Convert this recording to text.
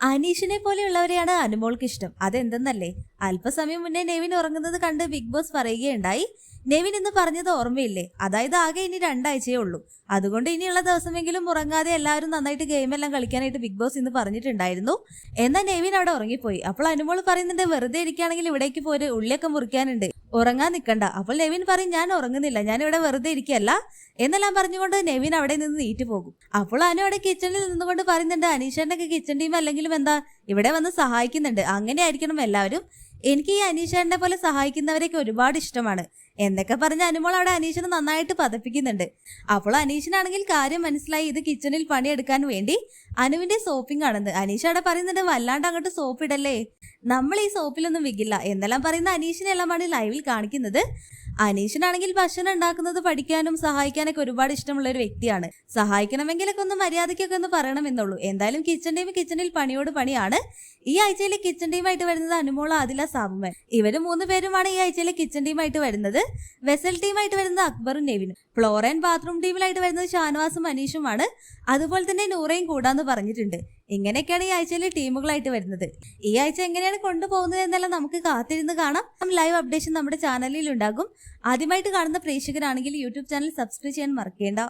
അനീഷിനെ പോലെയുള്ളവരെയാണ് അനുമോൾക്ക് ഇഷ്ടം. അതെന്തെന്നല്ലേ, അല്പസമയം മുന്നേ നെവിൻ ഉറങ്ങുന്നത് കണ്ട് ബിഗ് ബോസ് പറയുകയുണ്ടായി. നെവിൻ ഇന്ന് പറഞ്ഞത് ഓർമ്മയില്ലേ, അതായത് ആകെ ഇനി 2 ആഴ്ചയേ ഉള്ളൂ, അതുകൊണ്ട് ഇനിയുള്ള ദിവസമെങ്കിലും ഉറങ്ങാതെ എല്ലാവരും നന്നായിട്ട് ഗെയിമെല്ലാം കളിക്കാനായിട്ട് ബിഗ് ബോസ് ഇന്ന് പറഞ്ഞിട്ടുണ്ടായിരുന്നു. എന്നാൽ നെവിൻ അവിടെ ഉറങ്ങിപ്പോയി. അപ്പോൾ അനുമോൾ പറയുന്നുണ്ട്, വെറുതെ ഇരിക്കുകയാണെങ്കിൽ ഇവിടേക്ക് പോര്, ഉള്ളിയൊക്കെ മുറിക്കാനുണ്ട്, ഉറങ്ങാൻ നിൽക്കണ്ട. അപ്പോൾ നെവിൻ പറയും, ഞാൻ ഉറങ്ങുന്നില്ല, ഞാൻ ഇവിടെ വെറുതെ ഇരിക്കുകയല്ല എന്നെല്ലാം പറഞ്ഞുകൊണ്ട് നെവിൻ അവിടെ നിന്ന് നീറ്റ് പോകും. അപ്പോൾ അനു അവിടെ കിച്ചണിൽ നിന്നുകൊണ്ട് പറയുന്നുണ്ട്, അനീഷന്റെ ഒക്കെ കിച്ചൺ ടീം അല്ലെങ്കിലും എന്താ ഇവിടെ വന്ന് സഹായിക്കുന്നുണ്ട്, അങ്ങനെ ആയിരിക്കണം എല്ലാവരും. എനിക്ക് ഈ അനീഷന്റെ പോലെ സഹായിക്കുന്നവരെയൊക്കെ ഒരുപാട് ഇഷ്ടമാണ് എന്നൊക്കെ പറഞ്ഞ് അനുമോൾ അവിടെ അനീഷിനെ നന്നായിട്ട് പതപ്പിക്കുന്നുണ്ട്. അപ്പോൾ അനീഷിനാണെങ്കിൽ കാര്യം മനസ്സിലായി, ഇത് കിച്ചണിൽ പണിയെടുക്കാൻ വേണ്ടി അനുവിന്റെ സോപ്പിംഗ് ആണെന്ന്. അനീഷ് അവിടെ പറയുന്നുണ്ട്, വല്ലാണ്ട് അങ്ങോട്ട് സോപ്പ് ഇടല്ലേ, നമ്മൾ ഈ സോപ്പിലൊന്നും വികില്ല എന്നെല്ലാം പറയുന്ന അനീഷിനെല്ലാമാണ് ലൈവിൽ കാണിക്കുന്നത്. അനീഷിനാണെങ്കിൽ ഭക്ഷണം ഉണ്ടാക്കുന്നത് പഠിക്കാനും സഹായിക്കാനൊക്കെ ഒരുപാട് ഇഷ്ടമുള്ള ഒരു വ്യക്തിയാണ്. സഹായിക്കണമെങ്കിലൊക്കെ ഒന്ന് മര്യാദയ്ക്കൊക്കെ ഒന്ന് പറയണമെന്നുള്ളൂ. എന്തായാലും കിച്ചൺ ടീം കിച്ചണിൽ പണിയോട് പണിയാണ്. ഈ ആഴ്ചയിലെ കിച്ചൺ ടീമായിട്ട് വരുന്നത് അനുമോൾ, ആദില, സാബുമൻ, ഇവര് 3 പേരുമാണ് ഈ ആഴ്ചയിലെ കിച്ചൺ ടീമായിട്ട് വരുന്നത്. വെസൽ ടീമായിട്ട് വരുന്നത് അക്ബറും നെവിനും, ഫ്ലോർ ആൻഡ് ബാത്റൂം ടീമിലായിട്ട് വരുന്നത് ഷാനവാസും അനീഷുമാണ്. അതുപോലെ തന്നെ നൂറയും കൂടാന്ന് പറഞ്ഞിട്ടുണ്ട്. ഇങ്ങനെയൊക്കെയാണ് ഈ ആഴ്ചയിലെ ടീമുകളായിട്ട് വരുന്നത്. ഈ ആഴ്ച എങ്ങനെയാണ് കൊണ്ടുപോകുന്നത് എന്നെല്ലാം നമുക്ക് കാത്തിരുന്ന് കാണാം. ലൈവ് അപ്ഡേഷൻ നമ്മുടെ ചാനലിൽ ഉണ്ടാകും. ആദ്യമായിട്ട് കാണുന്ന പ്രേക്ഷകരാണെങ്കിൽ യൂട്യൂബ് ചാനൽ സബ്സ്ക്രൈബ് ചെയ്യാൻ മറക്കേണ്ട.